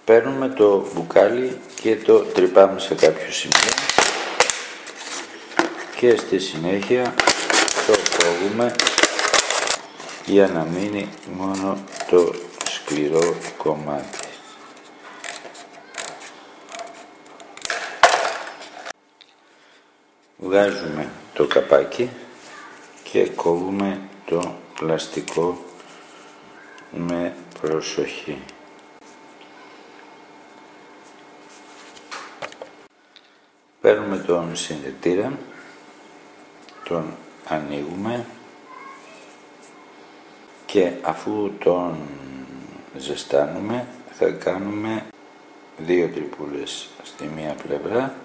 Παίρνουμε το μπουκάλι και το τρυπάμε σε κάποιο σημείο και στη συνέχεια το κόβουμε για να μείνει μόνο το σκληρό κομμάτι. Βγάζουμε το καπάκι και κόβουμε το πλαστικό με προσοχή. Παίρνουμε τον συνδετήρα, τον ανοίγουμε και αφού τον ζεστάνουμε θα κάνουμε 2 τρυπούλες στη μία πλευρά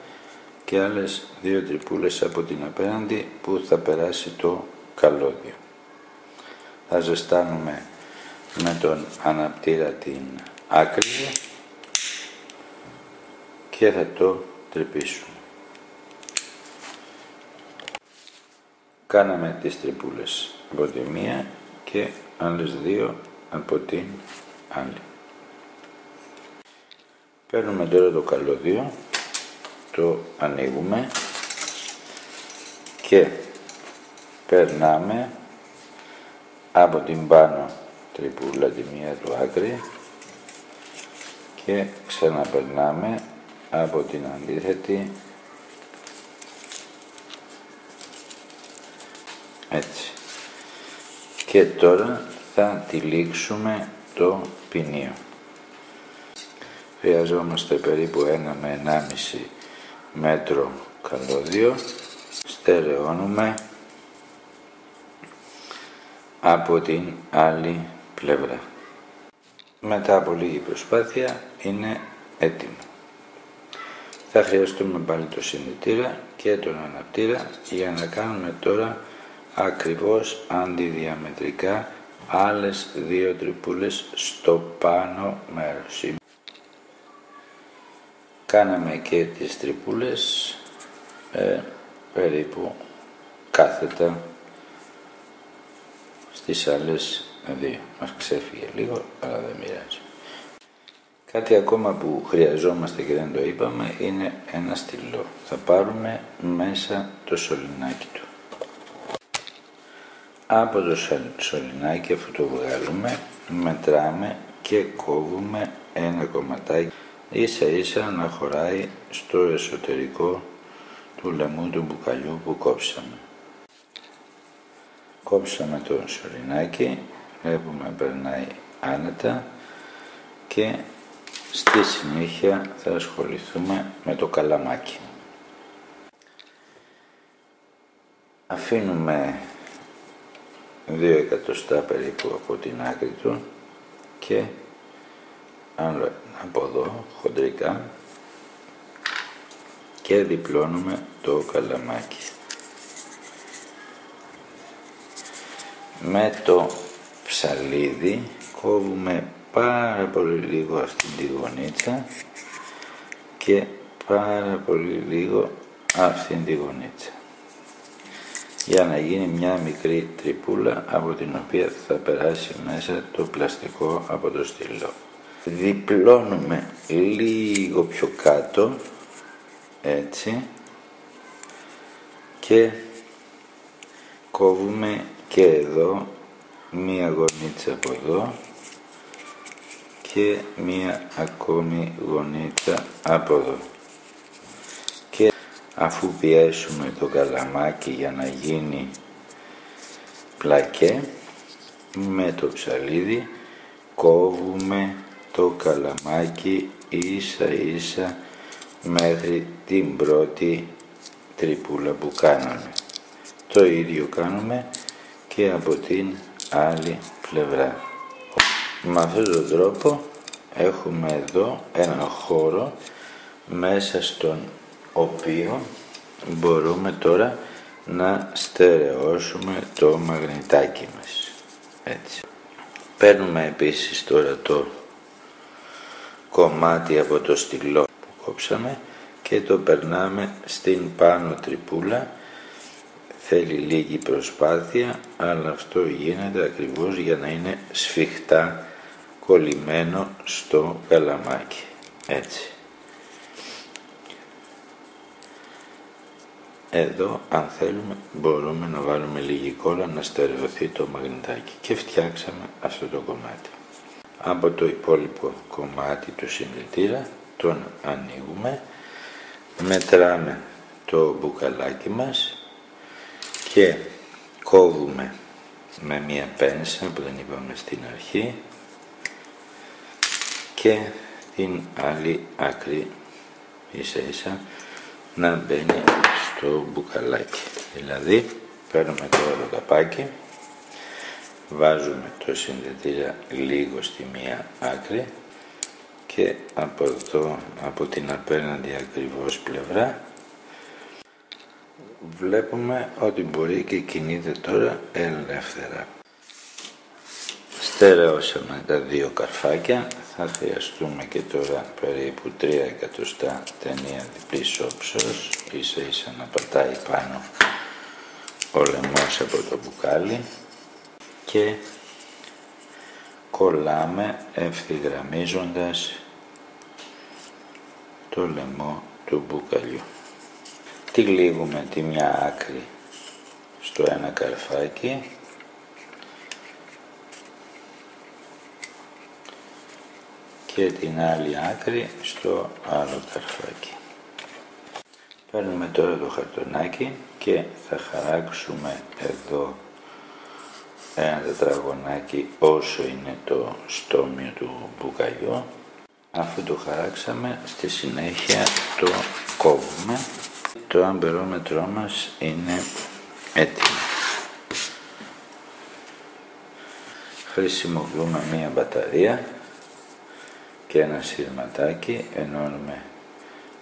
και άλλες 2 τρυπούλες από την απέναντι που θα περάσει το καλώδιο. Θα ζεστάνουμε με τον αναπτήρα την άκρη και θα το τρυπήσουμε. Κάναμε τις τρυπούλες από τη μία και άλλες 2 από την άλλη. Παίρνουμε τώρα το καλώδιο, το ανοίγουμε και περνάμε από την πάνω τρυπούλα τη μία του άκρη και ξαναπερνάμε από την αντίθετη, έτσι. Και τώρα θα τυλίξουμε το ποινίο. Χρειαζόμαστε περίπου 1 με 1,5 μέτρο καλώδιο. Στερεώνουμε από την άλλη πλευρά. Μετά από λίγη προσπάθεια είναι έτοιμο. Θα χρειαστούμε πάλι το συνδετήρα και τον αναπτήρα για να κάνουμε τώρα ακριβώς αντιδιαμετρικά άλλες 2 τρυπούλες στο πάνω μέρος. Κάναμε και τις τρυπούλες περίπου κάθετα στις άλλες 2. Μας ξέφυγε λίγο, αλλά δεν μοιράζει. Κάτι ακόμα που χρειαζόμαστε και δεν το είπαμε είναι ένα στυλό. Θα πάρουμε μέσα το σωληνάκι του. Από το σωληνάκι, αφού το βγάλουμε, μετράμε και κόβουμε ένα κομματάκι ίσα ίσα να χωράει στο εσωτερικό του λαιμού του μπουκαλιού που κόψαμε. Κόψαμε το σωληνάκι, βλέπουμε περνάει άνετα και στη συνέχεια θα ασχοληθούμε με το καλαμάκι. Αφήνουμε 2 εκατοστά περίπου από την άκρη του και άλλο από εδώ χοντρικά και διπλώνουμε το καλαμάκι. Με το ψαλίδι κόβουμε πάρα πολύ λίγο αυτή τη γωνίτσα και πάρα πολύ λίγο αυτή τη γωνίτσα για να γίνει μια μικρή τρυπούλα από την οποία θα περάσει μέσα το πλαστικό από το στυλό. Διπλώνουμε λίγο πιο κάτω, έτσι, και κόβουμε και εδώ μία γωνίτσα από εδώ και μία ακόμη γωνίτσα από εδώ. Και αφού πιέσουμε το καλαμάκι για να γίνει πλακέ, με το ψαλίδι κόβουμε το καλαμάκι ίσα ίσα μέχρι την πρώτη τρυπούλα που κάναμε. Το ίδιο κάνουμε και από την άλλη πλευρά. Με αυτόν τον τρόπο έχουμε εδώ ένα χώρο μέσα στον οποίο μπορούμε τώρα να στερεώσουμε το μαγνητάκι μας. Έτσι. Παίρνουμε επίσης τώρα το κομμάτι από το στυλό που κόψαμε και το περνάμε στην πάνω τρυπούλα. Θέλει λίγη προσπάθεια, αλλά αυτό γίνεται ακριβώς για να είναι σφιχτά κολλημένο στο καλαμάκι. έτσι. Εδώ, αν θέλουμε, μπορούμε να βάλουμε λίγη κόλλα να στερεωθεί το μαγνητάκι και φτιάξαμε αυτό το κομμάτι. Από το υπόλοιπο κομμάτι του συνδετήρα τον ανοίγουμε, μετράμε το μπουκαλάκι μας και κόβουμε με μία πένσα που δεν είπαμε στην αρχή και την άλλη άκρη ίσα ίσα να μπαίνει στο μπουκαλάκι. Δηλαδή παίρνουμε τώρα το καπάκι, βάζουμε το συνδετήρα λίγο στη μία άκρη και από εδώ, από την απέναντι ακριβώς πλευρά, βλέπουμε ότι μπορεί και κινείται τώρα ελεύθερα. Στερεώσαμε τα δύο καρφάκια, θα χρειαστούμε και τώρα περίπου 3 εκατοστά ταινία διπλής όψεως, ίσα ίσα να πατάει πάνω ο λαιμός από το μπουκάλι και κολλάμε ευθυγραμμίζοντας το λαιμό του μπουκαλιού. Τυλίγουμε τη μια άκρη στο ένα καρφάκι και την άλλη άκρη στο άλλο καρφάκι. Παίρνουμε τώρα το χαρτονάκι και θα χαράξουμε εδώ ένα τετραγωνάκι όσο είναι το στόμιο του μπουκαλιού. Αφού το χαράξαμε, στη συνέχεια το κόβουμε. Το αμπερόμετρό μας είναι έτοιμο. Χρησιμοποιούμε μία μπαταρία και ένα σύρματάκι, ενώνουμε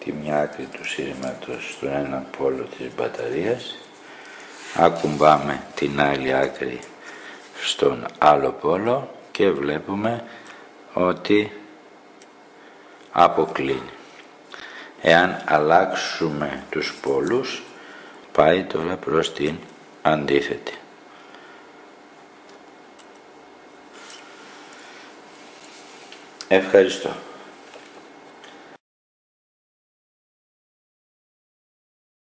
τη μια άκρη του σύρματος στον ένα πόλο της μπαταρίας, ακουμπάμε την άλλη άκρη στον άλλο πόλο και βλέπουμε ότι αποκλίνει. Εάν αλλάξουμε τους πόλους, πάει τώρα προς την αντίθετη. Ευχαριστώ.